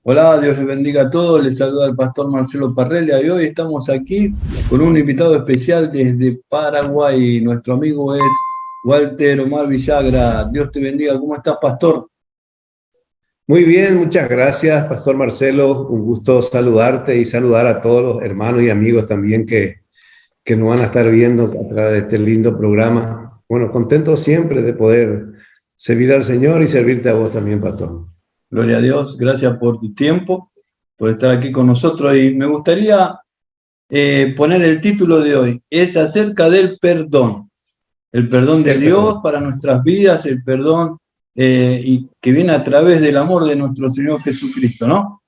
Hola, Dios les bendiga a todos. Les saluda el pastor Marcelo Parrelia y hoy estamos aquí con un invitado especial desde Paraguay. Nuestro amigo es Walter Omar Villagra. Dios te bendiga. ¿Cómo estás, pastor? Muy bien, muchas gracias, Pastor Marcelo. Un gusto saludarte y saludar a todos los hermanos y amigos también que nos van a estar viendo a través de este lindo programa. Bueno, contento siempre de poder servir al Señor y servirte a vos también, Pastor. Gloria a Dios. Gracias por tu tiempo, por estar aquí con nosotros. Y me gustaría poner el título de hoy. Es acerca del perdón. El perdón de El Dios perdón. para nuestras vidas, el perdón y que viene a través del amor de nuestro Señor Jesucristo, ¿no?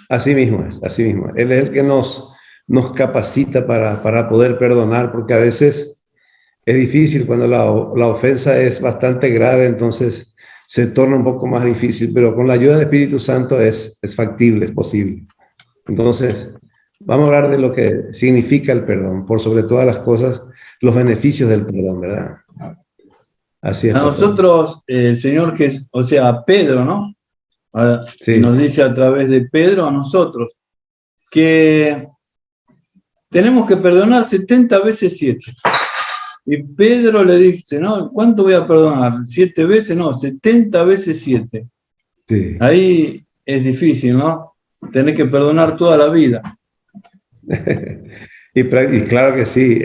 Así mismo es, así mismo. Él es el que nos capacita para poder perdonar, porque a veces es difícil cuando la ofensa es bastante grave, entonces se torna un poco más difícil, pero con la ayuda del Espíritu Santo es factible, es posible. Entonces, vamos a hablar de lo que significa el perdón, por sobre todas las cosas, los beneficios del perdón, ¿verdad? Así es, A pastor. nosotros, el Señor, o sea, Pedro, ¿no? Nos Sí, dice a través de Pedro a nosotros que tenemos que perdonar 70 veces 7. Y Pedro le dice, ¿no? ¿Cuánto voy a perdonar? ¿7 veces? No, 70 veces 7. sí. Ahí es difícil, ¿no? Tenés que perdonar toda la vida. Y claro que sí,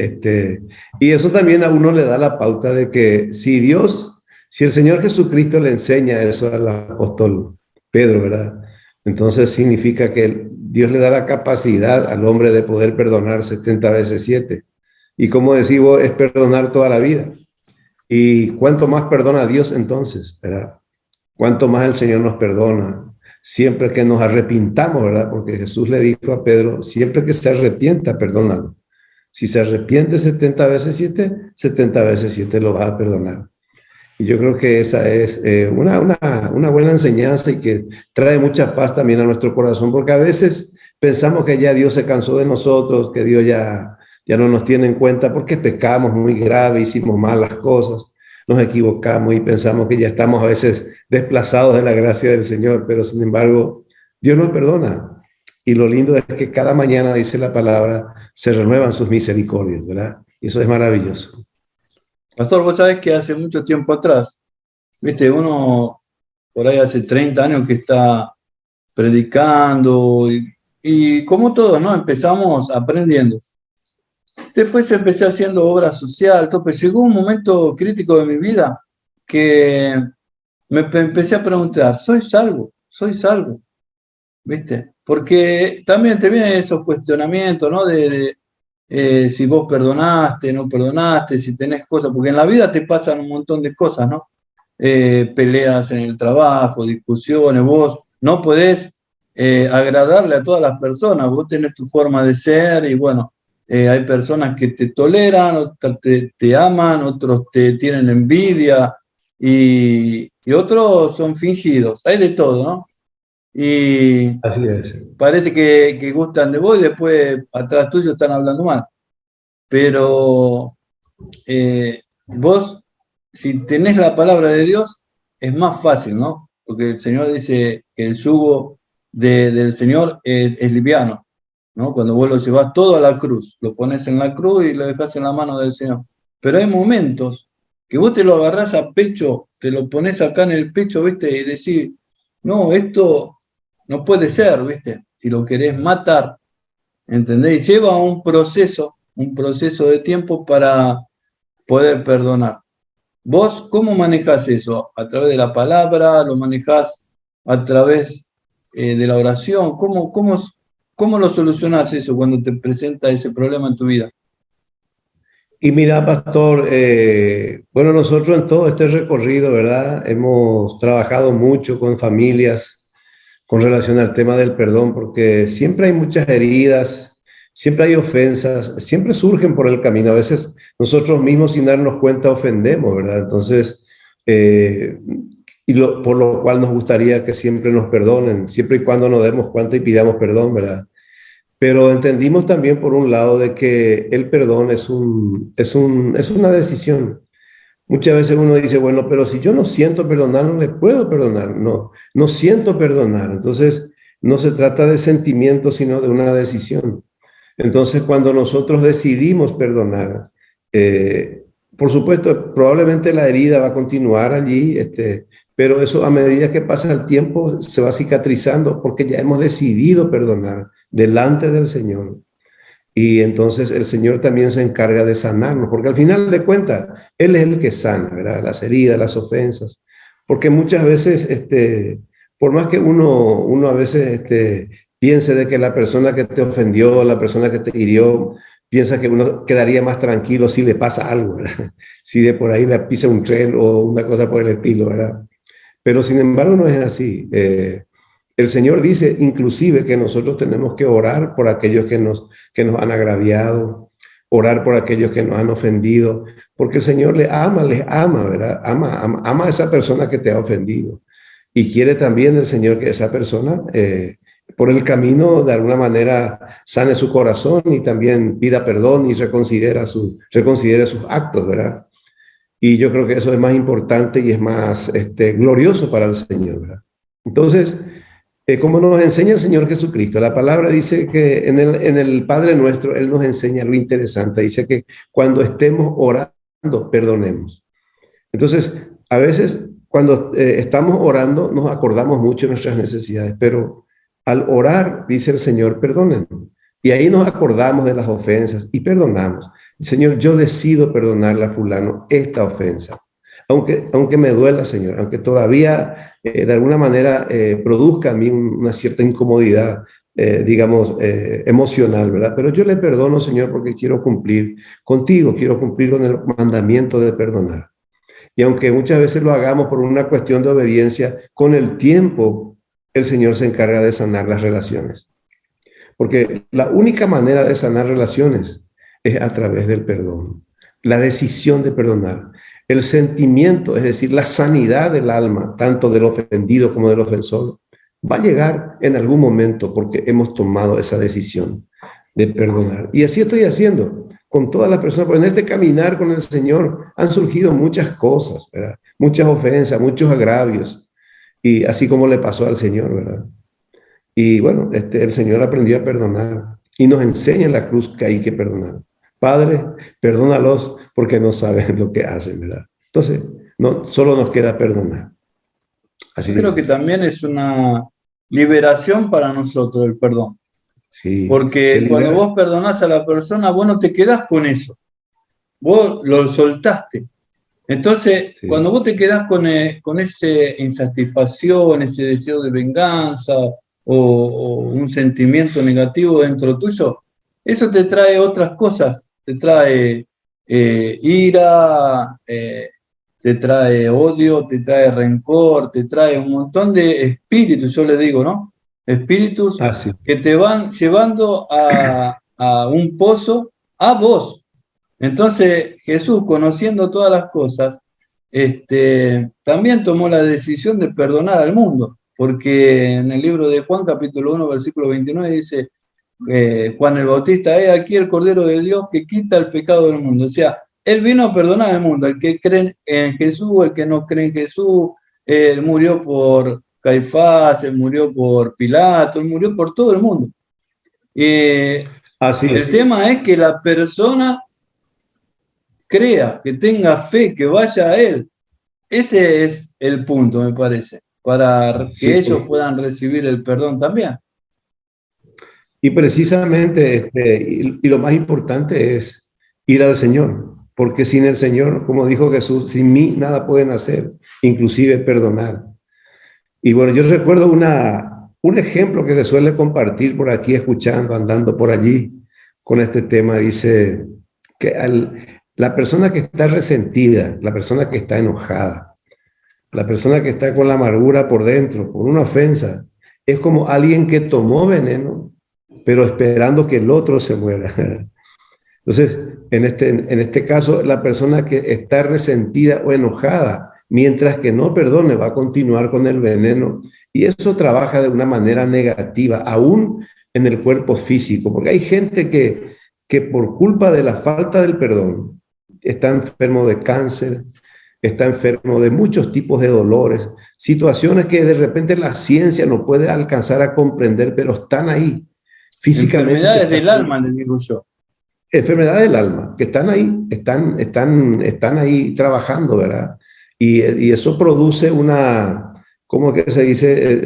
y eso también a uno le da la pauta de que si el Señor Jesucristo le enseña eso al apóstol Pedro, ¿verdad? Entonces significa que Dios le da la capacidad al hombre de poder perdonar 70 veces 7. Y como decimos, es perdonar toda la vida. Y cuánto más perdona Dios entonces, ¿verdad? Cuánto más el Señor nos perdona. Siempre que nos arrepintamos, ¿verdad? Porque Jesús le dijo a Pedro, siempre que se arrepienta, perdónalo. Si se arrepiente 70 veces 7, 70 veces 7 lo va a perdonar. Y yo creo que esa es una buena enseñanza y que trae mucha paz también a nuestro corazón, porque a veces pensamos que ya Dios se cansó de nosotros, que Dios ya no nos tiene en cuenta porque pecamos muy grave, hicimos mal las cosas, nos equivocamos y pensamos que ya estamos a veces desplazados de la gracia del Señor, pero sin embargo, Dios nos perdona. Y lo lindo es que cada mañana, dice la palabra, se renuevan sus misericordias, ¿verdad? Y eso es maravilloso. Pastor, vos sabés que hace mucho tiempo atrás, viste, uno por ahí hace 30 años que está predicando y como todos, ¿no? Empezamos aprendiendo. Después empecé haciendo obra social, todo, pero llegó un momento crítico de mi vida que empecé a preguntar, ¿soy salvo? ¿Soy salvo? ¿Viste? Porque también te vienen esos cuestionamientos, ¿no? Si vos perdonaste, no perdonaste, si tenés cosas, porque en la vida te pasan un montón de cosas, ¿no? Peleas en el trabajo, discusiones, vos no podés agradarle a todas las personas, vos tenés tu forma de ser y bueno, hay personas que te toleran, otras te aman, otros te tienen envidia y otros son fingidos, hay de todo, ¿no? Y Así es. parece que gustan de vos y después atrás tuyo están hablando mal, pero vos, si tenés la palabra de Dios, es más fácil, ¿no? Porque el Señor dice que el yugo del Señor es liviano, ¿no? Cuando vos lo llevas todo a la cruz, lo pones en la cruz y lo dejas en la mano del Señor. Pero hay momentos que vos te lo agarrás a pecho, te lo pones acá en el pecho, ¿viste? Y decís, no, esto no puede ser, ¿viste? Si lo querés matar, ¿entendés? Y lleva un proceso de tiempo para poder perdonar. ¿Vos cómo manejás eso? ¿A través de la palabra? ¿Lo manejás a través de la oración? ¿Cómo lo solucionás eso cuando te presenta ese problema en tu vida? Y mira, pastor, bueno, nosotros en todo este recorrido, ¿verdad? Hemos trabajado mucho con familias con relación al tema del perdón, porque siempre hay muchas heridas, siempre hay ofensas, siempre surgen por el camino. A veces nosotros mismos sin darnos cuenta ofendemos, ¿verdad? Entonces, eh, por lo cual nos gustaría que siempre nos perdonen, siempre y cuando nos demos cuenta y pidamos perdón, ¿verdad? Pero entendimos también por un lado de que el perdón es una decisión. Muchas veces uno dice, bueno, pero si yo no siento perdonar, no le puedo perdonar. No, no siento perdonar. Entonces, no se trata de sentimientos, sino de una decisión. Entonces, cuando nosotros decidimos perdonar, eh, por supuesto, probablemente la herida va a continuar allí, pero eso a medida que pasa el tiempo se va cicatrizando porque ya hemos decidido perdonar delante del Señor. Y entonces el Señor también se encarga de sanarnos, porque al final de cuentas, Él es el que sana, ¿verdad? Las heridas, las ofensas. Porque muchas veces, por más que uno a veces piense de que la persona que te ofendió, la persona que te hirió, piensa que uno quedaría más tranquilo si le pasa algo, ¿verdad? Si de por ahí le pisa un tren o una cosa por el estilo, ¿verdad? Pero sin embargo no es así. El Señor dice inclusive que nosotros tenemos que orar por aquellos que nos han agraviado, orar por aquellos que nos han ofendido, porque el Señor les ama, ¿verdad? Ama a esa persona que te ha ofendido. Y quiere también el Señor que esa persona, por el camino, de alguna manera, sane su corazón y también pida perdón y reconsidere sus actos, ¿verdad? Y yo creo que eso es más importante y es más glorioso para el Señor, ¿verdad? Entonces, como nos enseña el Señor Jesucristo, la palabra dice que en el Padre Nuestro, Él nos enseña algo interesante. Dice que cuando estemos orando, perdonemos. Entonces, a veces cuando estamos orando, nos acordamos mucho de nuestras necesidades, pero al orar, dice el Señor, perdonen. Y ahí nos acordamos de las ofensas y perdonamos. Señor, yo decido perdonarle a fulano esta ofensa. Aunque me duela, Señor, aunque todavía de alguna manera produzca a mí una cierta incomodidad, digamos, emocional, ¿verdad? Pero yo le perdono, Señor, porque quiero cumplir contigo, quiero cumplir con el mandamiento de perdonar. Y aunque muchas veces lo hagamos por una cuestión de obediencia, con el tiempo el Señor se encarga de sanar las relaciones. Porque la única manera de sanar relaciones es a través del perdón, la decisión de perdonar, el sentimiento, es decir, la sanidad del alma, tanto del ofendido como del ofensor, va a llegar en algún momento porque hemos tomado esa decisión de perdonar. Y así estoy haciendo con todas las personas, porque en este caminar con el Señor han surgido muchas cosas, ¿verdad? Muchas ofensas, muchos agravios, y así como le pasó al Señor, ¿verdad? Y bueno, el Señor aprendió a perdonar y nos enseña en la cruz que hay que perdonar. Padre, perdónalos porque no saben lo que hacen, ¿verdad? Entonces, no, solo nos queda perdonar. Así Yo creo que dice. también es una liberación para nosotros el perdón. Sí, se Porque cuando libera. vos perdonás a la persona, vos no te quedás con eso. Vos lo soltaste. Entonces, Sí, cuando vos te quedás con esa insatisfacción, ese deseo de venganza o un sentimiento negativo dentro tuyo, eso te trae otras cosas. Te trae ira, te trae odio, te trae rencor, te trae un montón de espíritus, yo le digo, ¿no? Espíritus así. que te van llevando a un pozo a vos. Entonces Jesús, conociendo todas las cosas, también tomó la decisión de perdonar al mundo, porque en el libro de Juan, capítulo 1, versículo 29, dice, Juan el Bautista, he aquí el Cordero de Dios que quita el pecado del mundo. O sea, Él vino a perdonar al mundo, el que cree en Jesús, el que no cree en Jesús, Él murió por Caifás, Él murió por Pilato, Él murió por todo el mundo. Así El es. tema es que la persona crea, que tenga fe, que vaya a Él. Ese es el punto, me parece, para que Sí. ellos puedan recibir el perdón también. Y precisamente, y lo más importante es ir al Señor, porque sin el Señor, como dijo Jesús, sin mí nada pueden hacer, inclusive perdonar. Y bueno, yo recuerdo un ejemplo que se suele compartir por aquí, escuchando, andando por allí con este tema. Dice que la persona que está resentida, la persona que está enojada, la persona que está con la amargura por dentro, por una ofensa, es como alguien que tomó veneno, pero esperando que el otro se muera. Entonces, en este caso, la persona que está resentida o enojada, mientras que no perdone, va a continuar con el veneno. Y eso trabaja de una manera negativa, aún en el cuerpo físico, porque hay gente que por culpa de la falta del perdón está enfermo de cáncer, está enfermo de muchos tipos de dolores, situaciones que de repente la ciencia no puede alcanzar a comprender, pero están ahí, físicamente. Enfermedades del alma, les digo yo. Enfermedades del alma, que están ahí, están ahí trabajando, ¿verdad? Y eso produce una, ¿cómo que se dice?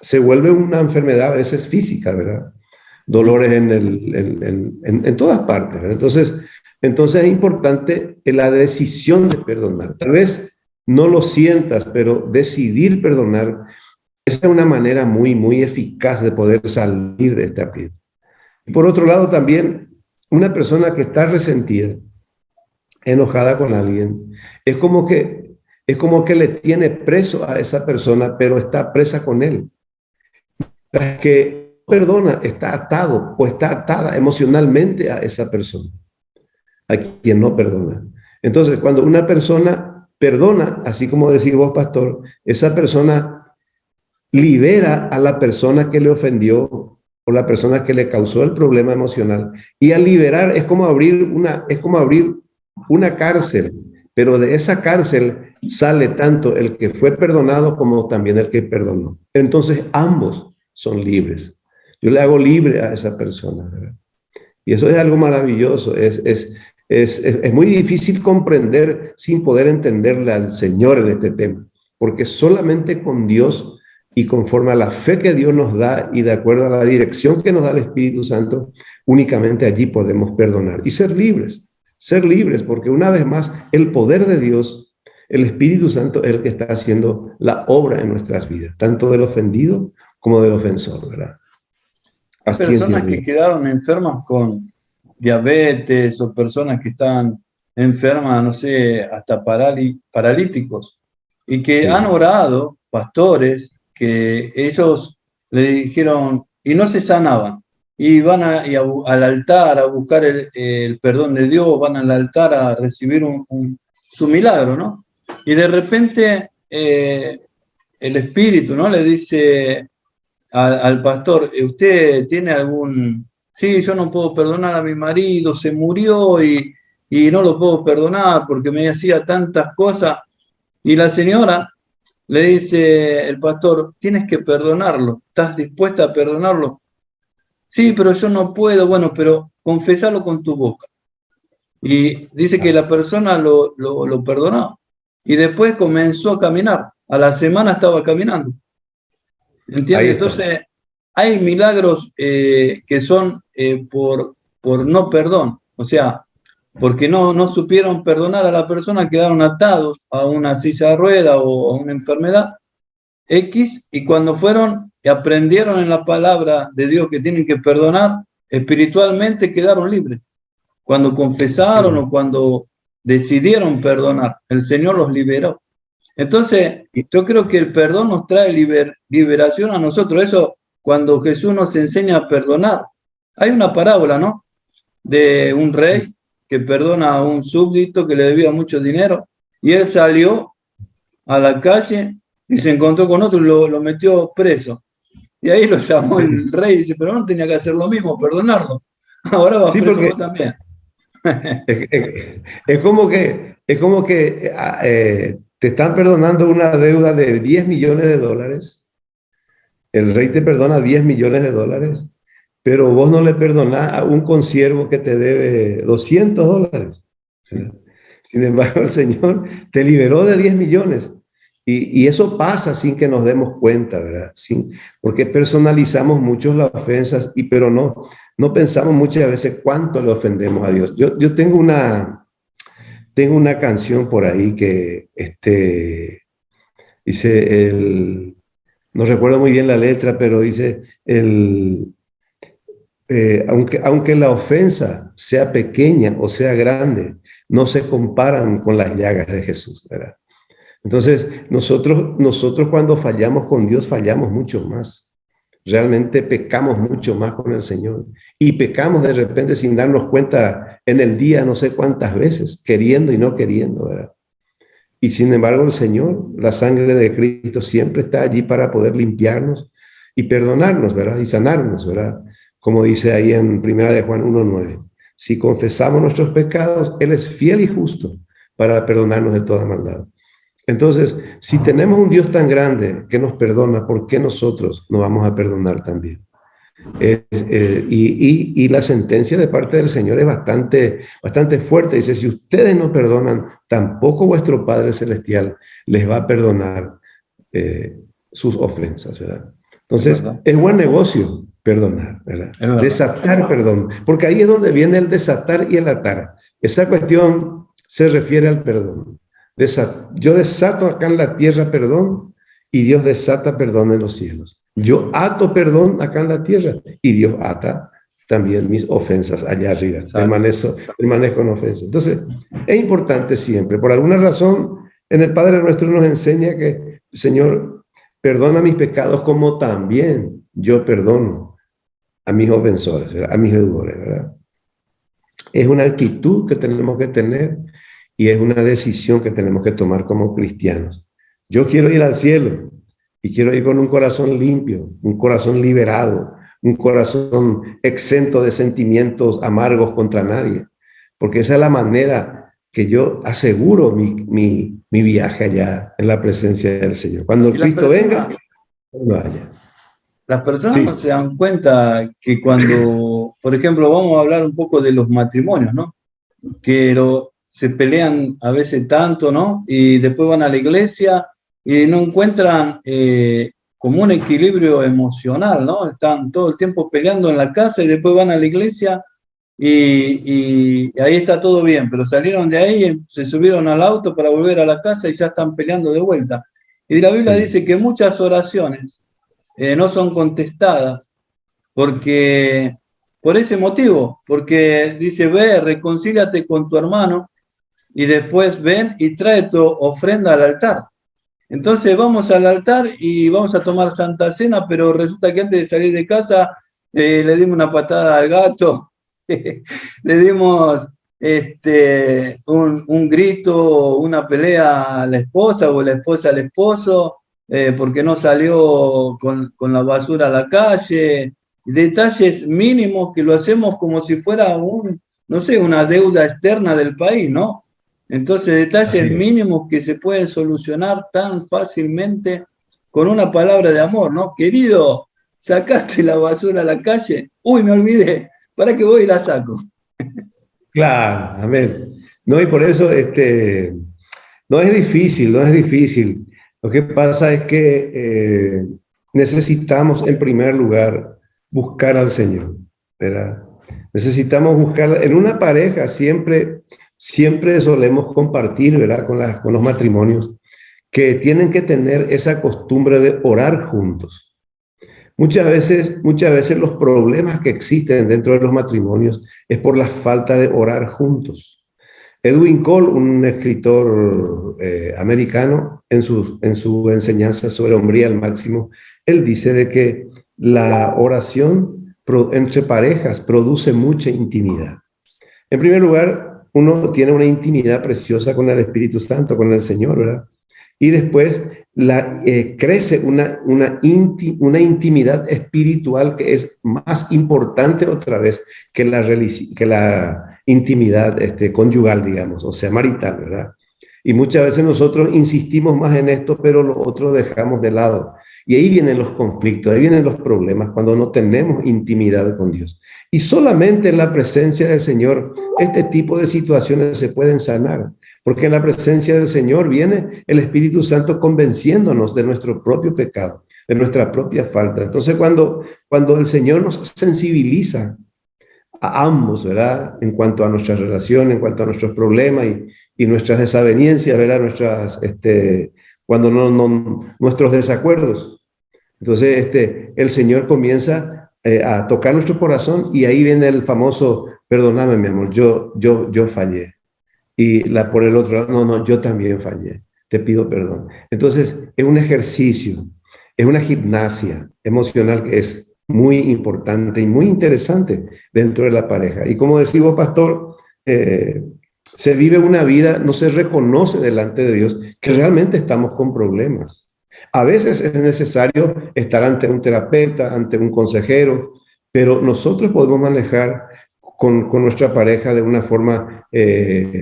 Se vuelve una enfermedad a veces física, ¿verdad? Dolores en todas partes, ¿verdad? Entonces es importante la decisión de perdonar. Tal vez no lo sientas, pero decidir perdonar, esa es una manera muy, muy eficaz de poder salir de este aprieto. Y por otro lado también, una persona que está resentida, enojada con alguien, es como que le tiene preso a esa persona, pero está presa con él. La que perdona está atado o está atada emocionalmente a esa persona, a quien no perdona. Entonces, cuando una persona perdona, así como decís vos, pastor, esa persona libera a la persona que le ofendió o la persona que le causó el problema emocional. Y al liberar es como abrir una cárcel, pero de esa cárcel sale tanto el que fue perdonado como también el que perdonó. Entonces ambos son libres. Yo le hago libre a esa persona, ¿verdad? Y eso es algo maravilloso. Es muy difícil comprender sin poder entenderle al Señor en este tema, porque solamente con Dios y conforme a la fe que Dios nos da y de acuerdo a la dirección que nos da el Espíritu Santo, únicamente allí podemos perdonar y ser libres, porque una vez más el poder de Dios, el Espíritu Santo es el que está haciendo la obra en nuestras vidas, tanto del ofendido como del ofensor, ¿verdad? Hay Así personas entiendo que yo. quedaron enfermas con diabetes o personas que están enfermas, no sé, hasta paralíticos, y que han Sí, orado, pastores, que ellos le dijeron, y no se sanaban, y van al altar a buscar el perdón de Dios, van al altar a recibir su milagro, ¿no? Y de repente el Espíritu, ¿no? Le dice al pastor, ¿usted tiene algún... Sí, yo no puedo perdonar a mi marido, se murió y no lo puedo perdonar porque me hacía tantas cosas. Y la señora le dice, el pastor, tienes que perdonarlo, ¿estás dispuesta a perdonarlo? Sí, pero yo no puedo, bueno, pero confesalo con tu boca. Y dice que la persona lo perdonó. Y después comenzó a caminar. A la semana estaba caminando. ahí ¿Entiendes? está. Entonces, hay milagros que son por no perdón. O sea, porque no supieron perdonar a la persona, quedaron atados a una silla de rueda o a una enfermedad X, y cuando fueron y aprendieron en la palabra de Dios que tienen que perdonar, espiritualmente quedaron libres. Cuando confesaron o cuando decidieron perdonar, el Señor los liberó. Entonces, yo creo que el perdón nos trae liberación a nosotros. Eso, cuando Jesús nos enseña a perdonar. Hay una parábola, ¿no? De un rey que perdona a un súbdito que le debía mucho dinero, y él salió a la calle y se encontró con otro y lo metió preso. Y ahí lo llamó Sí, el rey y dice, pero no tenía que hacer lo mismo, perdonarlo. Ahora vas sí, preso porque vos también. es como que te están perdonando una deuda de 10 millones de dólares. El rey te perdona 10 millones de dólares, pero vos no le perdonás a un consiervo que te debe 200 dólares. Sí. Sin embargo, el Señor te liberó de 10 millones. Y eso pasa sin que nos demos cuenta, ¿verdad? Porque personalizamos mucho las ofensas, pero no pensamos muchas veces cuánto le ofendemos a Dios. Yo tengo una canción por ahí que dice, no recuerdo muy bien la letra, pero dice, aunque la ofensa sea pequeña o sea grande, no se comparan con las llagas de Jesús, ¿verdad? Entonces, nosotros cuando fallamos con Dios, fallamos mucho más. Realmente pecamos mucho más con el Señor. Y pecamos de repente sin darnos cuenta en el día no sé cuántas veces, queriendo y no queriendo, ¿verdad? Y sin embargo, el Señor, la sangre de Cristo siempre está allí para poder limpiarnos y perdonarnos, ¿verdad? Y sanarnos, ¿verdad? Como dice ahí en Primera de Juan 1:9. si confesamos nuestros pecados, Él es fiel y justo para perdonarnos de toda maldad. Entonces, si tenemos un Dios tan grande que nos perdona, ¿por qué nosotros no vamos a perdonar también? Y la sentencia de parte del Señor es bastante fuerte. Dice, si ustedes no perdonan, tampoco vuestro Padre Celestial les va a perdonar sus ofensas, ¿verdad? Entonces, es buen negocio perdonar, ¿verdad? Desatar perdón, porque ahí es donde viene el desatar y el atar. Esa cuestión se refiere al perdón. Yo desato acá en la tierra perdón y Dios desata perdón en los cielos. Yo ato perdón acá en la tierra y Dios ata también mis ofensas allá arriba. Permanezco en ofensa. Entonces, es importante siempre. Por alguna razón, en el Padre Nuestro nos enseña que, Señor, perdona mis pecados como también yo perdono a mis ofensores, ¿verdad? A mis deudores, ¿verdad? Es una actitud que tenemos que tener y es una decisión que tenemos que tomar como cristianos. Yo quiero ir al cielo y quiero ir con un corazón limpio, un corazón liberado, un corazón exento de sentimientos amargos contra nadie, porque esa es la manera que yo aseguro mi viaje allá en la presencia del Señor. Cuando Cristo venga, no haya. Las personas no se dan cuenta que cuando, por ejemplo, vamos a hablar un poco de los matrimonios, ¿no? Que se pelean a veces tanto, ¿no? Y después van a la iglesia y no encuentran como un equilibrio emocional, ¿no? Están todo el tiempo peleando en la casa y después van a la iglesia y ahí está todo bien, pero salieron de ahí, se subieron al auto para volver a la casa y ya están peleando de vuelta. Y la Biblia dice que muchas oraciones no son contestadas porque por ese motivo, porque dice, ve, reconcíliate con tu hermano y después ven y trae tu ofrenda al altar. Entonces vamos al altar y vamos a tomar Santa Cena, pero resulta que antes de salir de casa le dimos una patada al gato, le dimos un grito, una pelea a la esposa o la esposa al esposo, porque no salió con la basura a la calle. Detalles mínimos que lo hacemos como si fuera no sé, una deuda externa del país, ¿no? Entonces, detalles mínimos que se pueden solucionar tan fácilmente con una palabra de amor, ¿no? Querido, ¿sacaste la basura a la calle? Uy, me olvidé, ¿para qué voy y la saco? Claro, amén. No, y por eso no es difícil, no es difícil. Lo que pasa es que necesitamos, en primer lugar, buscar al Señor, ¿verdad? Necesitamos buscar, en una pareja siempre solemos compartir, ¿verdad? Con los matrimonios, que tienen que tener esa costumbre de orar juntos. Muchas veces los problemas que existen dentro de los matrimonios es por la falta de orar juntos. Edwin Cole, un escritor americano, en su enseñanza sobre hombría al máximo, él dice de que la oración entre parejas produce mucha intimidad. En primer lugar, uno tiene una intimidad preciosa con el Espíritu Santo, con el Señor, ¿verdad? Y después crece una intimidad espiritual que es más importante otra vez que la intimidad conyugal, digamos, o sea, marital, ¿verdad? Y muchas veces nosotros insistimos más en esto, pero lo otro dejamos de lado. Y ahí vienen los conflictos, ahí vienen los problemas cuando no tenemos intimidad con Dios. Y solamente en la presencia del Señor este tipo de situaciones se pueden sanar. Porque en la presencia del Señor viene el Espíritu Santo convenciéndonos de nuestro propio pecado, de nuestra propia falta. Entonces, cuando el Señor nos sensibiliza a ambos, ¿verdad? En cuanto a nuestra relación, en cuanto a nuestros problemas y nuestras desavenencias, ¿verdad? Cuando nuestros desacuerdos. Entonces, el Señor comienza a tocar nuestro corazón y ahí viene el famoso, perdóname, mi amor, yo fallé. Y por el otro lado, no, yo también fallé, te pido perdón. Entonces, es un ejercicio, es una gimnasia emocional que es muy importante y muy interesante dentro de la pareja. Y como decís vos, pastor, se vive una vida, no se reconoce delante de Dios que realmente estamos con problemas. A veces es necesario estar ante un terapeuta, ante un consejero, pero nosotros podemos manejar con nuestra pareja de una forma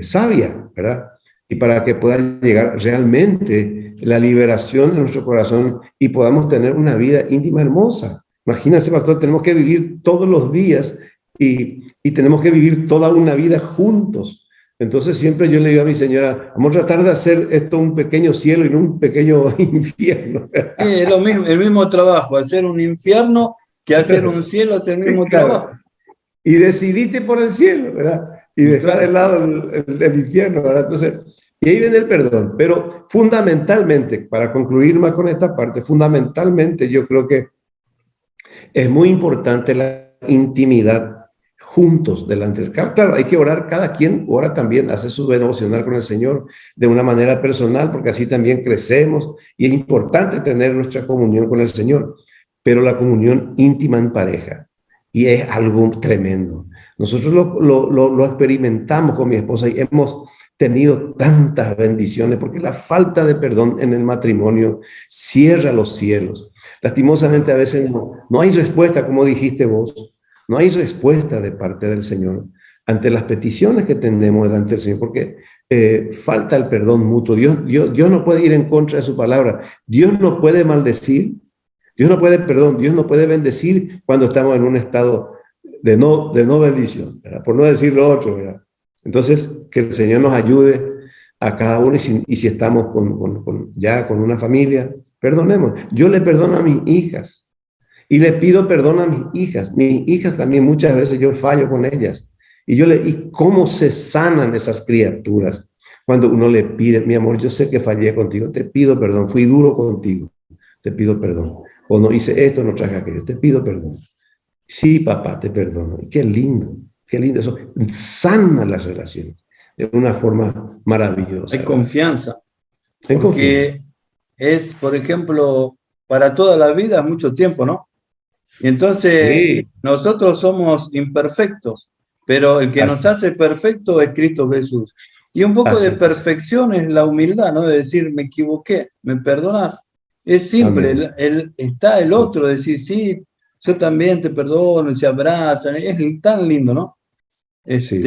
sabia, ¿verdad? Y para que pueda llegar realmente la liberación de nuestro corazón y podamos tener una vida íntima hermosa. Imagínense, pastor, tenemos que vivir todos los días y tenemos que vivir toda una vida juntos. Entonces siempre yo le digo a mi señora, vamos a tratar de hacer esto un pequeño cielo y no un pequeño infierno. Es lo mismo, el mismo trabajo, hacer un infierno que hacer un cielo, es el mismo trabajo. Y decidiste por el cielo, ¿verdad? Y dejar de lado el infierno, ¿verdad? Entonces, y ahí viene el perdón. Pero fundamentalmente, para concluir más con esta parte, fundamentalmente yo creo que es muy importante la intimidad juntos delante del... Claro, hay que orar, cada quien ora también, hace su devocional con el Señor de una manera personal, porque así también crecemos y es importante tener nuestra comunión con el Señor, pero la comunión íntima en pareja, y es algo tremendo. Nosotros lo experimentamos con mi esposa y hemos tenido tantas bendiciones, porque la falta de perdón en el matrimonio cierra los cielos. Lastimosamente a veces no hay respuesta, como dijiste vos, no hay respuesta de parte del Señor ante las peticiones que tenemos delante del Señor, porque falta el perdón mutuo. Dios no puede ir en contra de su palabra. Dios no puede maldecir. Dios no puede bendecir cuando estamos en un estado de no bendición, ¿verdad? Por no decir lo otro, ¿verdad? Entonces, que el Señor nos ayude a cada uno y si estamos ya con una familia, perdonemos. Yo le perdono a mis hijas. Y le pido perdón a mis hijas. Mis hijas también muchas veces yo fallo con ellas. ¿Y cómo se sanan esas criaturas? Cuando uno le pide, mi amor, yo sé que fallé contigo, te pido perdón, fui duro contigo, te pido perdón. O no hice esto, no traje aquello, te pido perdón. Sí, papá, te perdono. Y qué lindo, eso sana las relaciones de una forma maravillosa. Hay confianza. Hay porque confianza. Es, por ejemplo, para toda la vida, mucho tiempo, ¿no? Y entonces Sí. nosotros somos imperfectos, pero el que nos hace perfecto es Cristo Jesús. Y un poco de perfección es la humildad, ¿no? De decir, me equivoqué, ¿me perdonas? Es simple, está el otro, decir, sí, yo también te perdono, y se abrazan, es tan lindo, ¿no? Sí.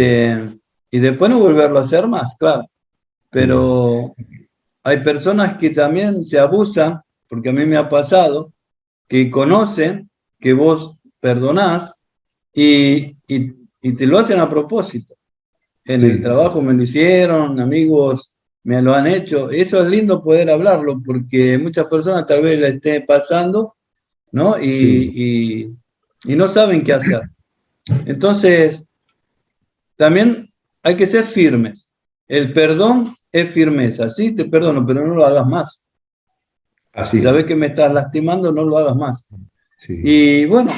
Y después no volverlo a hacer más, claro. Pero hay personas que también se abusan, porque a mí me ha pasado, que conocen que vos perdonás y te lo hacen a propósito. En el trabajo me lo hicieron, amigos me lo han hecho. Eso es lindo poder hablarlo, porque muchas personas tal vez la estén pasando, ¿no? Y no saben qué hacer. Entonces, también hay que ser firmes. El perdón es firmeza. Sí, te perdono, pero no lo hagas más. Así si sabes que me estás lastimando, no lo hagas más. Sí. Y bueno,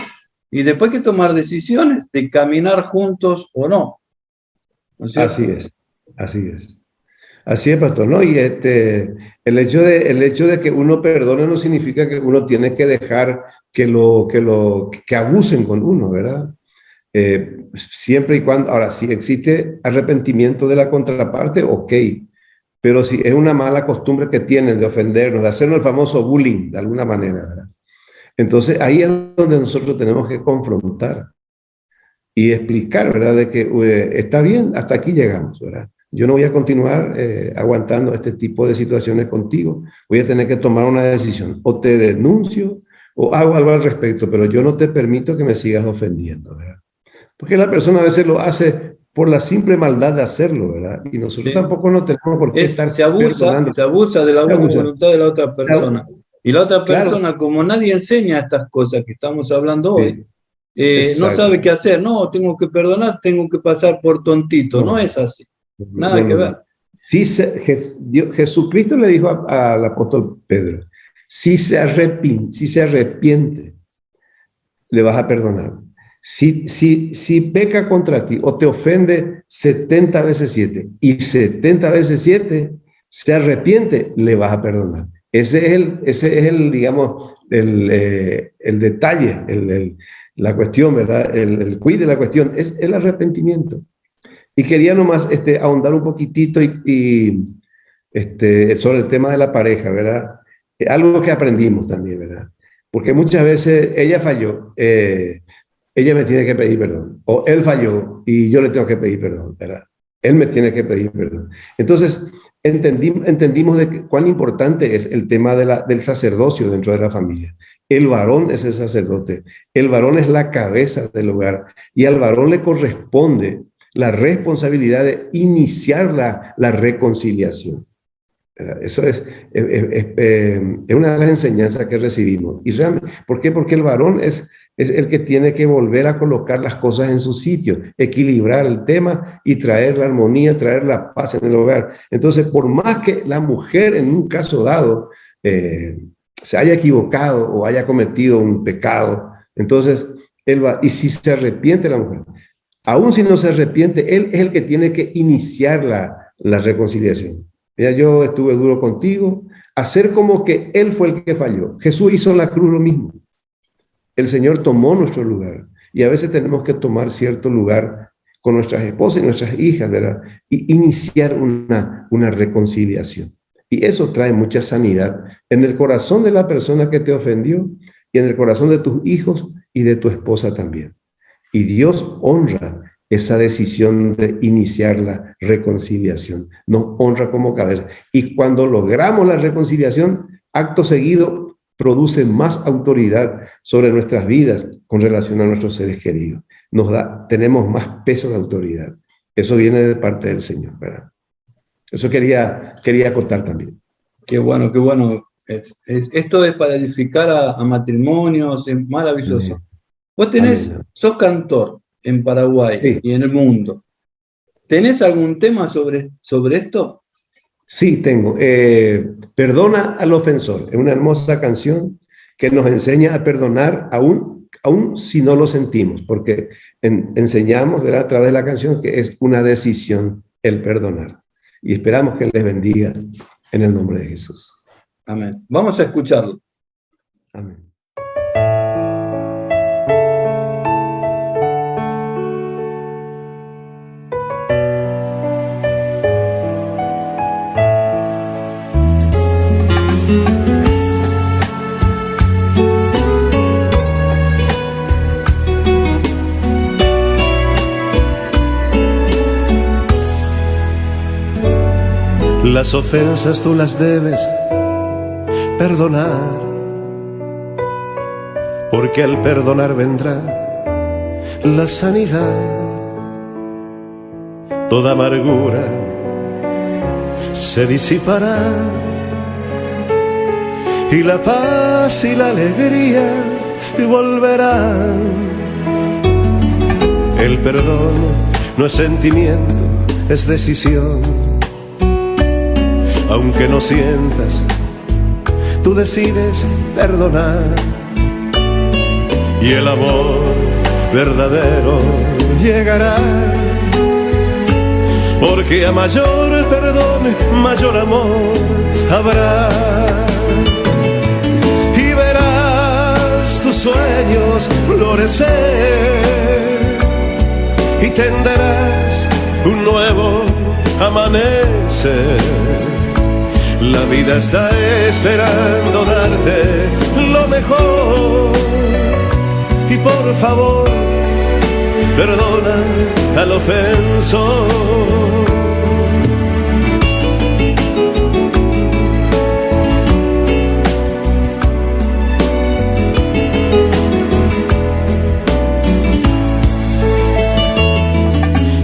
y después hay que tomar decisiones de caminar juntos o no. ¿No es cierto? Así es, pastor, ¿no? Y el hecho de que uno perdone no significa que uno tiene que dejar que abusen con uno, ¿verdad? Siempre y cuando, ahora, si existe arrepentimiento de la contraparte, ok, pero si es una mala costumbre que tienen de ofendernos, de hacernos el famoso bullying, de alguna manera, ¿verdad? Entonces ahí es donde nosotros tenemos que confrontar y explicar, ¿verdad? De que está bien, hasta aquí llegamos, ¿verdad? Yo no voy a continuar aguantando este tipo de situaciones contigo. Voy a tener que tomar una decisión. O te denuncio o hago algo al respecto, pero yo no te permito que me sigas ofendiendo, ¿verdad? Porque la persona a veces lo hace por la simple maldad de hacerlo, ¿verdad? Y nosotros tampoco no tenemos por qué estar se abusa de la buena voluntad de la otra persona. Y la otra persona, como nadie enseña estas cosas que estamos hablando hoy, no sabe qué hacer. No, tengo que perdonar, tengo que pasar por tontito. No es así. Nada que ver. Sí, Jesucristo le dijo al apóstol Pedro, si se arrepiente, le vas a perdonar. Si peca contra ti o te ofende 70 veces 7 y 70 veces 7 se arrepiente, le vas a perdonar. Ese es el digamos, el detalle, la cuestión, ¿verdad? El quid de la cuestión es el arrepentimiento. Y quería nomás ahondar un poquitito sobre el tema de la pareja, ¿verdad? Algo que aprendimos también, ¿verdad? Porque muchas veces ella falló. ella me tiene que pedir perdón. O él falló y yo le tengo que pedir perdón, ¿verdad? Él me tiene que pedir perdón. Entonces, entendimos cuán importante es el tema del sacerdocio dentro de la familia. El varón es el sacerdote. El varón es la cabeza del hogar. Y al varón le corresponde la responsabilidad de iniciar la reconciliación. Eso es una de las enseñanzas que recibimos. Y realmente, ¿por qué? Porque el varón es el que tiene que volver a colocar las cosas en su sitio, equilibrar el tema y traer la armonía, traer la paz en el hogar. Entonces, por más que la mujer en un caso dado se haya equivocado o haya cometido un pecado, entonces y si se arrepiente la mujer, aún si no se arrepiente, él es el que tiene que iniciar la reconciliación. Mira, yo estuve duro contigo, hacer como que él fue el que falló. Jesús hizo en la cruz lo mismo. El Señor tomó nuestro lugar y a veces tenemos que tomar cierto lugar con nuestras esposas y nuestras hijas, ¿verdad? Y iniciar una reconciliación. Y eso trae mucha sanidad en el corazón de la persona que te ofendió y en el corazón de tus hijos y de tu esposa también. Y Dios honra esa decisión de iniciar la reconciliación. Nos honra como cabeza. Y cuando logramos la reconciliación, acto seguido produce más autoridad sobre nuestras vidas con relación a nuestros seres queridos. Tenemos más peso de autoridad. Eso viene de parte del Señor, ¿verdad? Eso quería contar también. Qué bueno, qué bueno. Esto es para edificar a matrimonios, es maravilloso. Amén. Vos sos cantor en Paraguay, sí, y en el mundo. ¿Tenés algún tema sobre esto? Sí, tengo. Perdona al ofensor. Es una hermosa canción que nos enseña a perdonar aún si no lo sentimos, porque enseñamos, ¿verdad?, a través de la canción que es una decisión el perdonar. Y esperamos que les bendiga en el nombre de Jesús. Amén. Vamos a escucharlo. Amén. Las ofensas tú las debes perdonar, porque al perdonar vendrá la sanidad. Toda amargura se disipará y la paz y la alegría volverán. El perdón no es sentimiento, es decisión. Aunque no sientas, tú decides perdonar. Y el amor verdadero llegará. Porque a mayor perdón, mayor amor habrá. Y verás tus sueños florecer. Y tendrás un nuevo amanecer. La vida está esperando darte lo mejor. Y por favor, perdona al ofensor.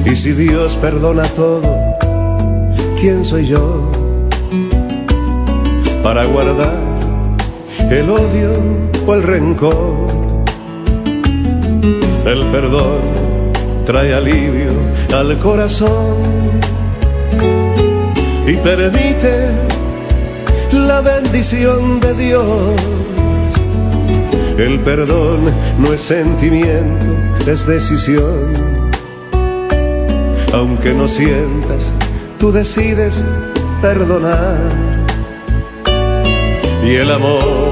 Y si Dios perdona todo, ¿quién soy yo para guardar el odio o el rencor? El perdón trae alivio al corazón y permite la bendición de Dios. El perdón no es sentimiento, es decisión. Aunque no sientas, tú decides perdonar. Y el amor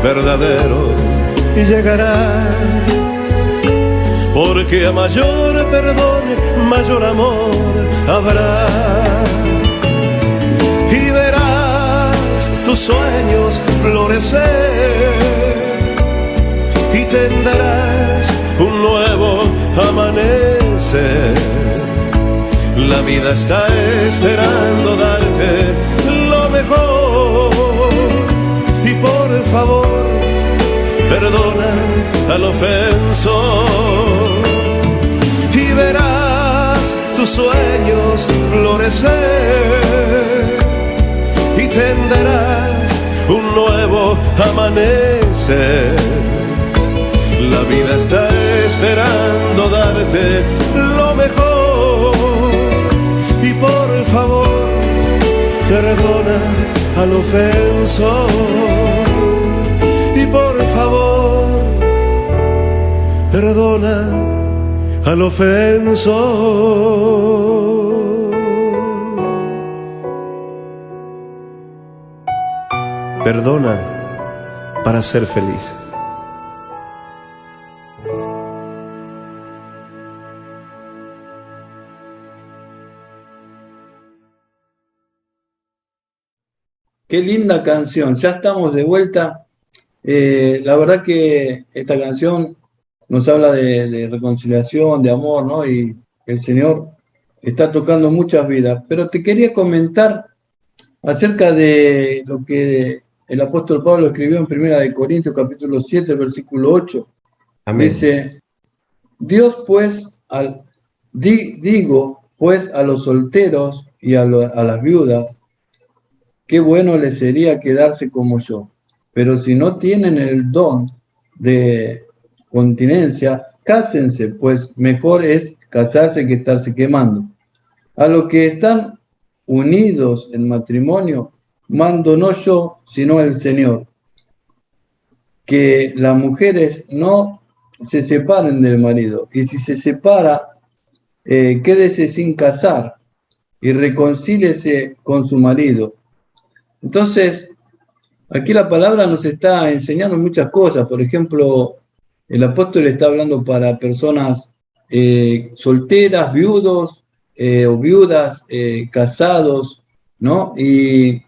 verdadero llegará. Porque a mayor perdón, mayor amor habrá. Y verás tus sueños florecer. Y tendrás un nuevo La vida está esperando darte lo mejor. Y por favor, perdona al ofensor. Y verás tus sueños florecer. Y tendrás un nuevo amanecer. La vida está esperando darte lo mejor. Y por favor, perdona al ofensor. Y por favor, perdona al ofensor. Perdona para ser feliz. Qué linda canción, ya estamos de vuelta. La verdad que esta canción nos habla de reconciliación, de amor, ¿no? Y el Señor está tocando muchas vidas. Pero te quería comentar acerca de lo que el apóstol Pablo escribió en 1 Corintios capítulo 7, versículo 8. Amén. Dice, Dios pues, digo pues a los solteros y a las viudas, qué bueno les sería quedarse como yo. Pero si no tienen el don de continencia, cásense, pues mejor es casarse que estarse quemando. A los que están unidos en matrimonio, mando no yo, sino el Señor, que las mujeres no se separen del marido, y si se separa, quédese sin casar y reconcíliese con su marido. Entonces, aquí la palabra nos está enseñando muchas cosas. Por ejemplo, el apóstol está hablando para personas solteras, viudos o viudas, casados, ¿no? Y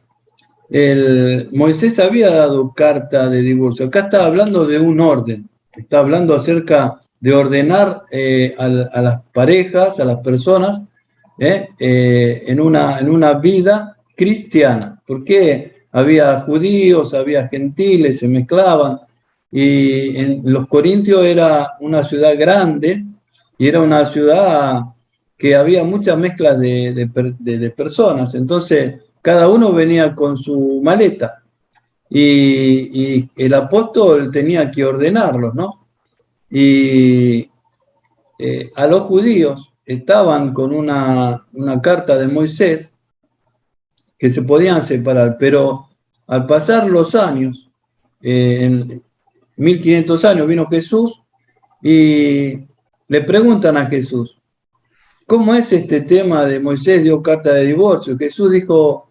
Moisés había dado carta de divorcio. Acá está hablando de un orden. Está hablando acerca de ordenar a las parejas, a las personas, en una vida cristiana. Porque había judíos, había gentiles, se mezclaban. Y en los Corintios era una ciudad grande y era una ciudad que había muchas mezclas de personas. Entonces, cada uno venía con su maleta y el apóstol tenía que ordenarlos, ¿no? Y a los judíos estaban con una carta de Moisés que se podían separar, pero al pasar los años, en 1500 años vino Jesús y le preguntan a Jesús, ¿cómo es este tema de Moisés dio carta de divorcio? Jesús dijo,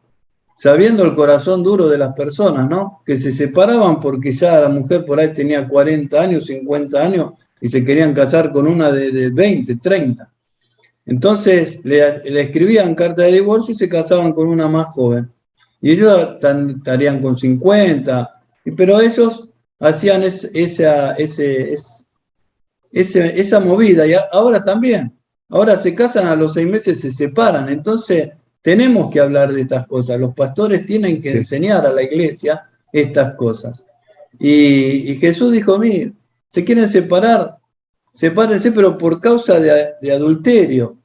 sabiendo el corazón duro de las personas, ¿no? Que se separaban porque ya la mujer por ahí tenía 40 años, 50 años y se querían casar con una de 20, 30. Entonces le escribían carta de divorcio y se casaban con una más joven. Y ellos estarían con 50, pero ellos hacían esa movida y ahora también. Ahora se casan, a los 6 meses se separan. Entonces tenemos que hablar de estas cosas. Los pastores tienen que enseñar a la iglesia estas cosas. Y Jesús dijo, mire, se quieren separar, sepárense, pero por causa de adulterio.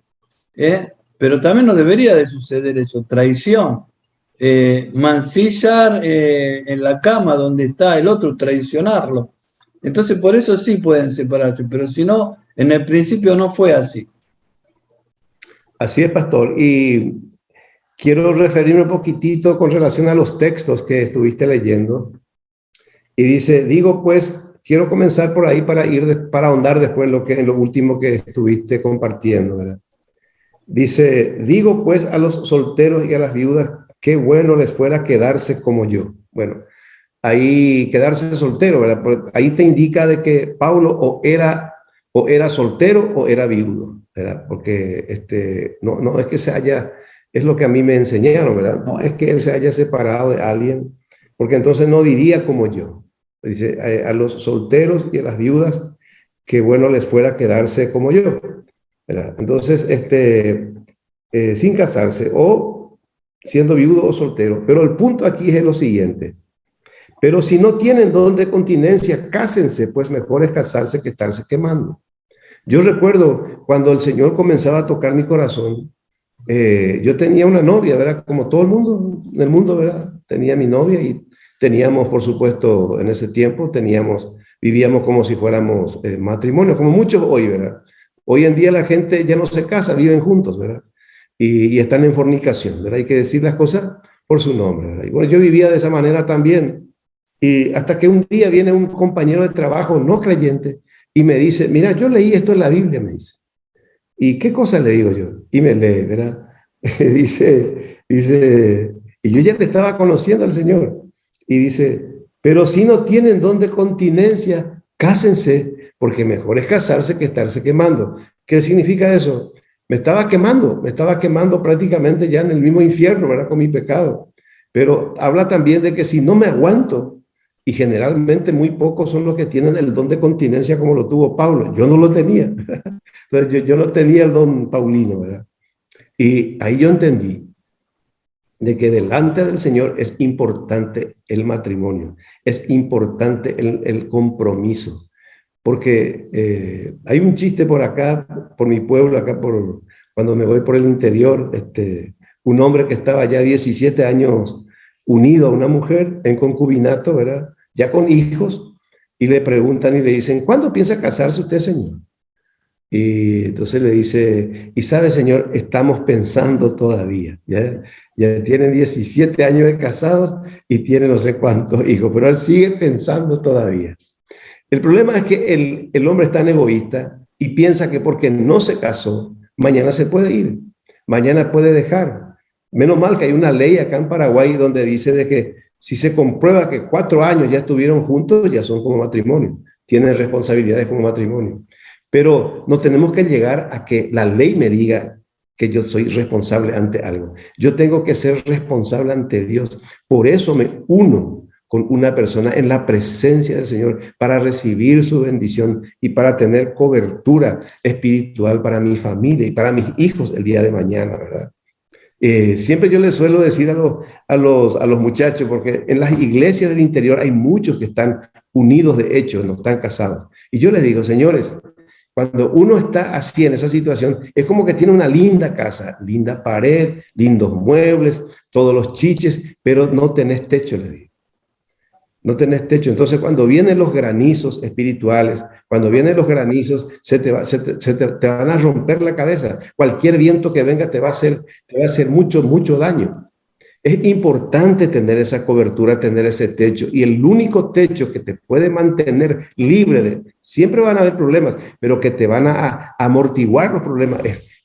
Pero también no debería de suceder eso, traición. Mancillar en la cama donde está el otro, traicionarlo. Entonces por eso sí pueden separarse, pero si no, en el principio no fue así. Así es, pastor. Y quiero referirme un poquitito con relación a los textos que estuviste leyendo. Y dice, digo pues, quiero comenzar por ahí para ahondar después en lo último que estuviste compartiendo, ¿verdad? Dice, digo pues a los solteros y a las viudas, qué bueno les fuera quedarse como yo. Bueno, ahí quedarse soltero, ¿verdad? Ahí te indica de que Pablo o era soltero o era viudo, ¿verdad? Porque no es que se haya, es lo que a mí me enseñaron, ¿verdad? No es que él se haya separado de alguien, porque entonces no diría como yo. Dice, a los solteros y a las viudas, qué bueno les fuera quedarse como yo, ¿verdad? Entonces, sin casarse o siendo viudo o soltero. Pero el punto aquí es lo siguiente. Pero si no tienen don de continencia, cásense, pues mejor es casarse que estarse quemando. Yo recuerdo cuando el Señor comenzaba a tocar mi corazón, yo tenía una novia, ¿verdad? Como todo el mundo en el mundo, ¿verdad? Tenía mi novia y teníamos, por supuesto, en ese tiempo, vivíamos como si fuéramos matrimonio, como muchos hoy, ¿verdad? Hoy en día la gente ya no se casa, viven juntos, ¿verdad? Y están en fornicación, ¿verdad? Hay que decir las cosas por su nombre, ¿verdad? Y bueno, yo vivía de esa manera también. Y hasta que un día viene un compañero de trabajo no creyente y me dice, mira, yo leí esto en la Biblia, me dice. ¿Y qué cosa le digo yo? Y me lee, ¿verdad? dice, y yo ya le estaba conociendo al Señor. Y dice, pero si no tienen don de continencia, cásense, porque mejor es casarse que estarse quemando. ¿Qué significa eso? Me estaba quemando prácticamente ya en el mismo infierno, ¿verdad? Con mi pecado. Pero habla también de que si no me aguanto, y generalmente muy pocos son los que tienen el don de continencia como lo tuvo Pablo. Yo no lo tenía. Entonces yo no tenía el don paulino, ¿verdad? Y ahí yo entendí de que delante del Señor es importante el matrimonio, es importante el compromiso. Porque hay un chiste por acá, por mi pueblo, cuando me voy por el interior, un hombre que estaba ya 17 años unido a una mujer en concubinato, ¿verdad? Ya con hijos, y le preguntan y le dicen, ¿cuándo piensa casarse usted, señor? Y entonces le dice, y sabe, señor, estamos pensando todavía, ya tienen 17 años de casados y tiene no sé cuántos hijos, pero él sigue pensando todavía. El problema es que el hombre es tan egoísta y piensa que porque no se casó, mañana se puede ir, mañana puede dejar. Menos mal que hay una ley acá en Paraguay donde dice de que si se comprueba que 4 años ya estuvieron juntos, ya son como matrimonio, tienen responsabilidades como matrimonio. Pero no tenemos que llegar a que la ley me diga que yo soy responsable ante algo. Yo tengo que ser responsable ante Dios. Por eso me uno con una persona en la presencia del Señor para recibir su bendición y para tener cobertura espiritual para mi familia y para mis hijos el día de mañana, ¿verdad? Siempre yo les suelo decir a los muchachos, porque en las iglesias del interior hay muchos que están unidos de hecho, no están casados. Y yo les digo, señores, cuando uno está así en esa situación, es como que tiene una linda casa, linda pared, lindos muebles, todos los chiches, pero no tenés techo, les digo. No tenés techo. Entonces, cuando vienen los granizos espirituales, cuando vienen los granizos, te van a romper la cabeza. Cualquier viento que venga te va a hacer mucho, mucho daño. Es importante tener esa cobertura, tener ese techo. Y el único techo que te puede mantener libre siempre van a haber problemas, pero que te van a amortiguar los problemas,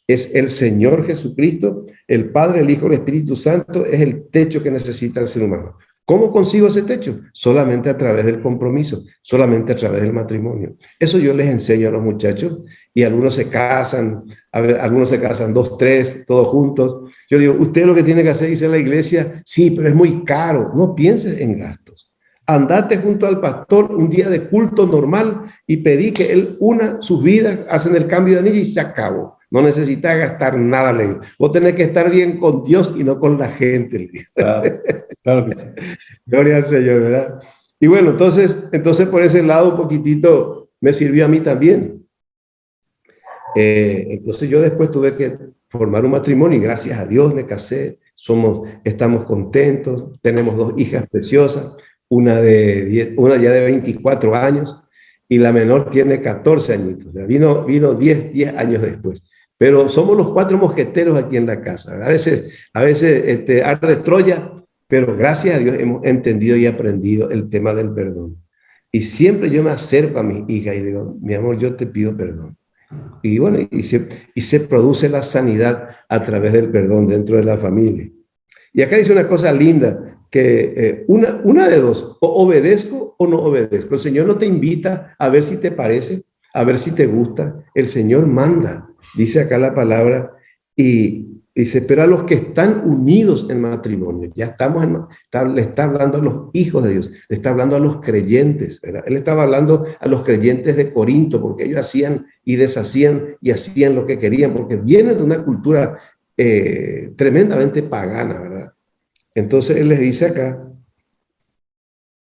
es el Señor Jesucristo, el Padre, el Hijo, el Espíritu Santo, es el techo que necesita el ser humano. ¿Cómo consigo ese techo? Solamente a través del compromiso, solamente a través del matrimonio. Eso yo les enseño a los muchachos y algunos se casan, algunos se casan 2, 3, todos juntos. Yo digo, usted lo que tiene que hacer es irse a la iglesia, sí, pero es muy caro. No pienses en gastos. Andate junto al pastor un día de culto normal y pedí que él una sus vidas, hacen el cambio de anillo y se acabó. No necesitas gastar nada, le digo. Vos tenés que estar bien con Dios y no con la gente, le digo. Claro que sí. Gloria al Señor, ¿verdad? Y bueno, entonces por ese lado un poquitito me sirvió a mí también. Entonces yo después tuve que formar un matrimonio y gracias a Dios me casé. Estamos contentos, tenemos 2 hijas preciosas, una ya de 24 años y la menor tiene 14 añitos. O sea, vino 10 años después. Pero somos los 4 mosqueteros aquí en la casa. A veces arde Troya, pero gracias a Dios hemos entendido y aprendido el tema del perdón. Y siempre yo me acerco a mi hija y digo, mi amor, yo te pido perdón. Y bueno, y se produce la sanidad a través del perdón dentro de la familia. Y acá dice una cosa linda, que una de dos, o obedezco o no obedezco. El Señor no te invita a ver si te parece, a ver si te gusta. El Señor manda. Dice acá la palabra, y dice, pero a los que están unidos en matrimonio, ya le está hablando a los hijos de Dios, le está hablando a los creyentes, ¿verdad? Él estaba hablando a los creyentes de Corinto, porque ellos hacían y deshacían y hacían lo que querían, porque vienen de una cultura tremendamente pagana, ¿verdad? Entonces él les dice acá,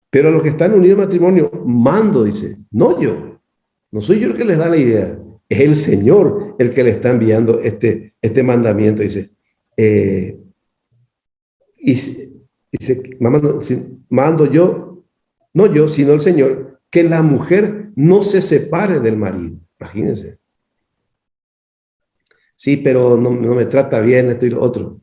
pero a los que están unidos en matrimonio, mando, dice, no yo, no soy yo el que les da la idea, es el Señor el que le está enviando este mandamiento, dice. Dice, mando yo, no yo, sino el Señor, que la mujer no se separe del marido. Imagínense. Sí, pero no me trata bien esto y lo otro.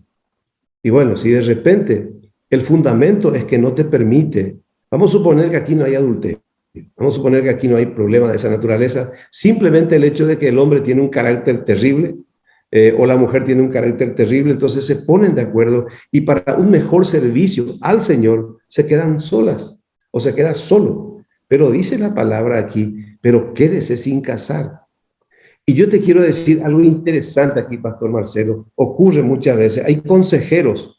Y bueno, si de repente el fundamento es que no te permite, vamos a suponer que aquí no hay adulterio, vamos a suponer que aquí no hay problema de esa naturaleza, simplemente el hecho de que el hombre tiene un carácter terrible, o la mujer tiene un carácter terrible, entonces se ponen de acuerdo y para un mejor servicio al Señor se quedan solas o se queda solo. Pero dice la palabra aquí, pero quédese sin casar. Y yo te quiero decir algo interesante aquí, Pastor Marcelo. Ocurre muchas veces. Hay consejeros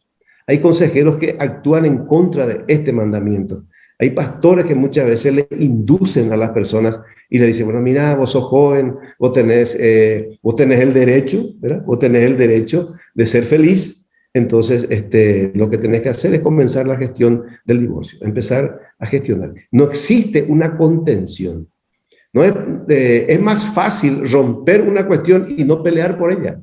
que actúan en contra de este mandamiento. Hay pastores que muchas veces le inducen a las personas y le dicen, bueno, mira, vos sos joven, vos tenés el derecho, ¿verdad? Vos tenés el derecho de ser feliz. Entonces, lo que tenés que hacer es comenzar la gestión del divorcio, empezar a gestionar. No existe una contención. No es más fácil romper una cuestión y no pelear por ella.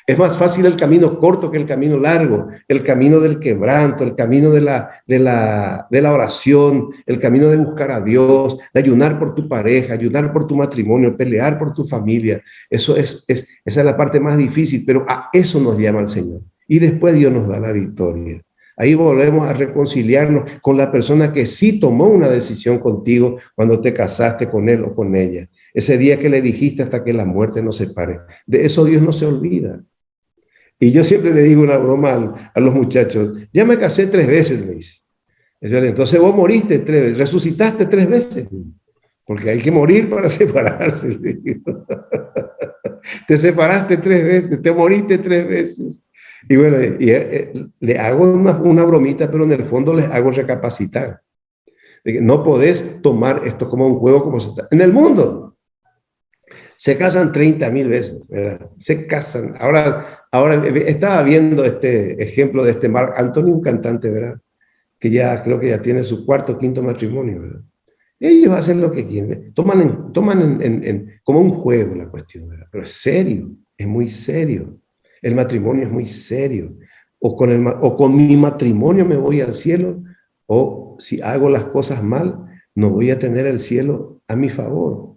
Es más fácil el camino corto que el camino largo, el camino del quebranto, el camino de la oración, el camino de buscar a Dios, de ayunar por tu pareja, ayunar por tu matrimonio, pelear por tu familia. Esa es la parte más difícil, pero a eso nos llama el Señor. Y después Dios nos da la victoria. Ahí volvemos a reconciliarnos con la persona que sí tomó una decisión contigo cuando te casaste con él o con ella. Ese día que le dijiste hasta que la muerte nos separe. De eso Dios no se olvida. Y yo siempre le digo una broma a los muchachos, ya me casé 3 veces, me dice. Entonces vos moriste 3 veces, resucitaste 3 veces, porque hay que morir para separarse. Te separaste 3 veces, te moriste 3 veces. Y bueno, le hago una bromita, pero en el fondo les hago recapacitar. No podés tomar esto como un juego como se está. En el mundo se casan 30.000 veces, ¿verdad? Se casan. Ahora estaba viendo este ejemplo de Marc Anthony, un cantante, ¿verdad? Que ya creo que ya tiene su 4º o 5º matrimonio, ¿verdad? Ellos hacen lo que quieren, toman como un juego la cuestión, ¿verdad? Pero es serio, es muy serio. El matrimonio es muy serio. O con mi matrimonio me voy al cielo, o si hago las cosas mal, no voy a tener el cielo a mi favor.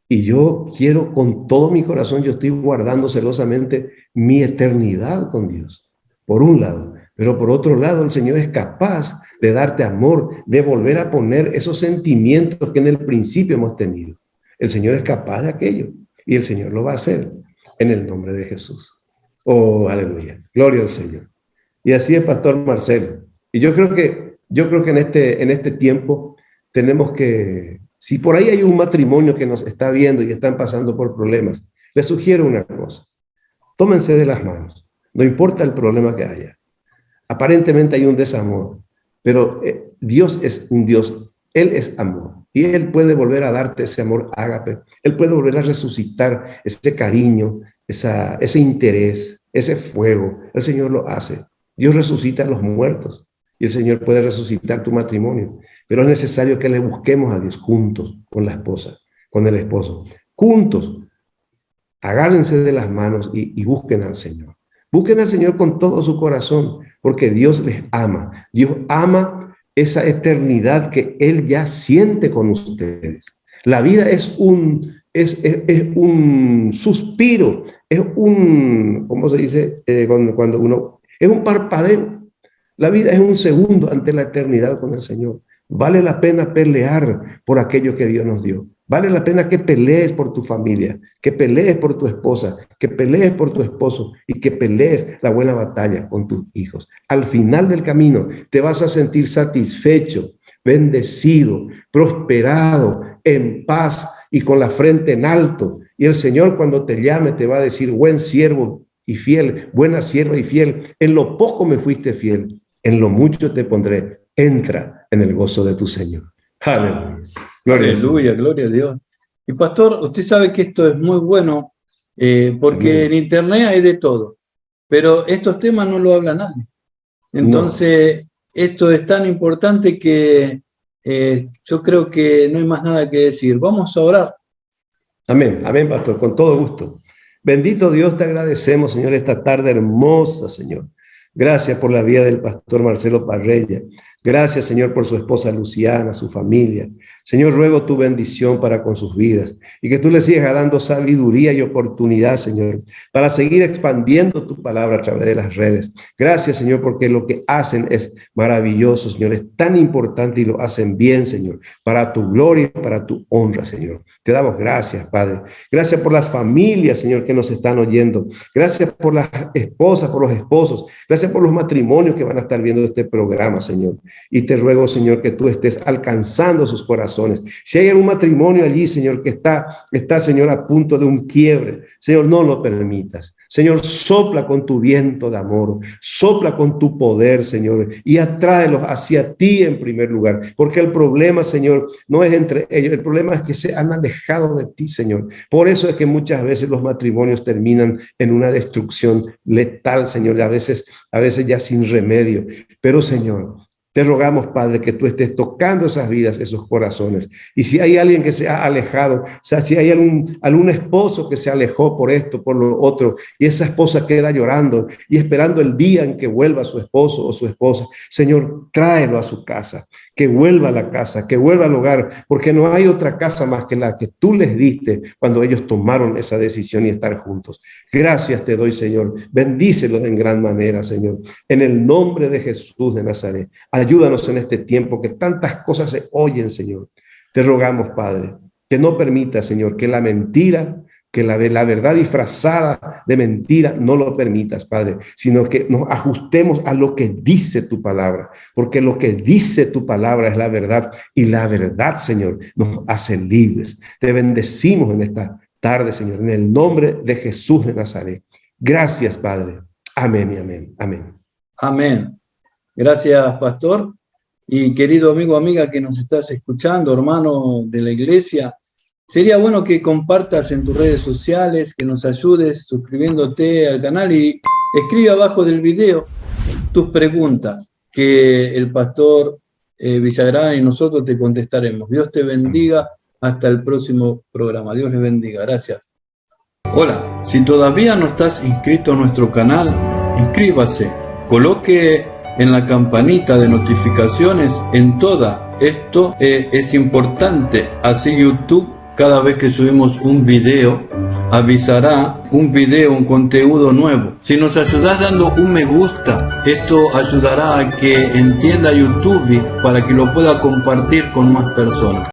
Y yo quiero con todo mi corazón, yo estoy guardando celosamente mi eternidad con Dios, por un lado. Pero por otro lado, el Señor es capaz de darte amor, de volver a poner esos sentimientos que en el principio hemos tenido. El Señor es capaz de aquello y el Señor lo va a hacer en el nombre de Jesús. Oh, aleluya. Gloria al Señor. Y así es, Pastor Marcelo. Y yo creo que en este tiempo tenemos que, si por ahí hay un matrimonio que nos está viendo y están pasando por problemas, les sugiero una cosa. Tómense de las manos. No importa el problema que haya. Aparentemente hay un desamor, pero Dios es un Dios. Él es amor. Y Él puede volver a darte ese amor ágape. Él puede volver a resucitar ese cariño, ese interés, ese fuego. El Señor lo hace. Dios resucita a los muertos y el Señor puede resucitar tu matrimonio. Pero es necesario que le busquemos a Dios juntos con la esposa, con el esposo. Juntos, agárrense de las manos y busquen al Señor. Busquen al Señor con todo su corazón, porque Dios les ama. Dios ama esa eternidad que Él ya siente con ustedes. La vida es un suspiro, es ¿cómo se dice? Cuando uno, es un parpadeo. La vida es un segundo ante la eternidad con el Señor. Vale la pena pelear por aquello que Dios nos dio. Vale la pena que pelees por tu familia, que pelees por tu esposa, que pelees por tu esposo y que pelees la buena batalla con tus hijos. Al final del camino te vas a sentir satisfecho, bendecido, prosperado, en paz y con la frente en alto. Y el Señor cuando te llame te va a decir, buen siervo y fiel, buena sierva y fiel, en lo poco me fuiste fiel, en lo mucho te pondré. Entra en el gozo de tu Señor. Aleluya. Aleluya, gloria a Dios. Y pastor, usted sabe que esto es muy bueno porque en internet hay de todo. pero estos temas no lo habla nadie. Entonces, esto es tan importante que yo creo que no hay más nada que decir. Vamos a orar. Amén, amén, pastor, con todo gusto. Bendito Dios, te agradecemos, Señor, esta tarde hermosa, Señor. Gracias por la vida del pastor Marcelo Parrella. Gracias, Señor, por su esposa Luciana, su familia. Señor, ruego tu bendición para con sus vidas y que tú les sigas dando sabiduría y oportunidad, Señor, para seguir expandiendo tu palabra a través de las redes. Gracias, Señor, porque lo que hacen es maravilloso, Señor, es tan importante y lo hacen bien, Señor, para tu gloria y para tu honra, Señor. Te damos gracias, Padre. Gracias por las familias, Señor, que nos están oyendo. Gracias por las esposas, por los esposos. Gracias por los matrimonios que van a estar viendo este programa, Señor. Y te ruego, Señor, que tú estés alcanzando sus corazones. Si hay algún matrimonio allí, Señor, que está, Señor, a punto de un quiebre, Señor, no lo permitas. Señor, sopla con tu viento de amor, sopla con tu poder, Señor, y atráelos hacia ti en primer lugar, porque el problema, Señor, no es entre ellos, el problema es que se han alejado de ti, Señor. Por eso es que muchas veces los matrimonios terminan en una destrucción letal, Señor, a veces ya sin remedio. Pero, Señor, te rogamos, Padre, que tú estés tocando esas vidas, esos corazones. Y si hay alguien que se ha alejado, o sea, si hay algún esposo que se alejó por esto, por lo otro, y esa esposa queda llorando y esperando el día en que vuelva su esposo o su esposa, Señor, tráelo a su casa, que vuelva a la casa, que vuelva al hogar, porque no hay otra casa más que la que tú les diste cuando ellos tomaron esa decisión y estar juntos. Gracias te doy, Señor. Bendícelos en gran manera, Señor. En el nombre de Jesús de Nazaret, ayúdanos en este tiempo que tantas cosas se oyen, Señor. Te rogamos, Padre, que no permita, Señor, que la mentira, que la verdad disfrazada de mentira no lo permitas, Padre, sino que nos ajustemos a lo que dice tu palabra, porque lo que dice tu palabra es la verdad y la verdad, Señor, nos hace libres. Te bendecimos en esta tarde, Señor, en el nombre de Jesús de Nazaret. Gracias, Padre. Amén y amén. Amén. Amén. Gracias, pastor. Y querido amigo, amiga que nos estás escuchando, hermano de la iglesia, sería bueno que compartas en tus redes sociales, que nos ayudes suscribiéndote al canal y escribe abajo del video tus preguntas, que el pastor Villagrán y nosotros te contestaremos. Dios te bendiga. Hasta el próximo programa. Dios les bendiga. Gracias. Hola, si todavía no estás inscrito a nuestro canal, inscríbase. Coloque en la campanita de notificaciones en toda. Esto es importante. Así YouTube, cada vez que subimos un video, avisará un video, un contenido nuevo. Si nos ayudas dando un me gusta, esto ayudará a que entienda YouTube para que lo pueda compartir con más personas.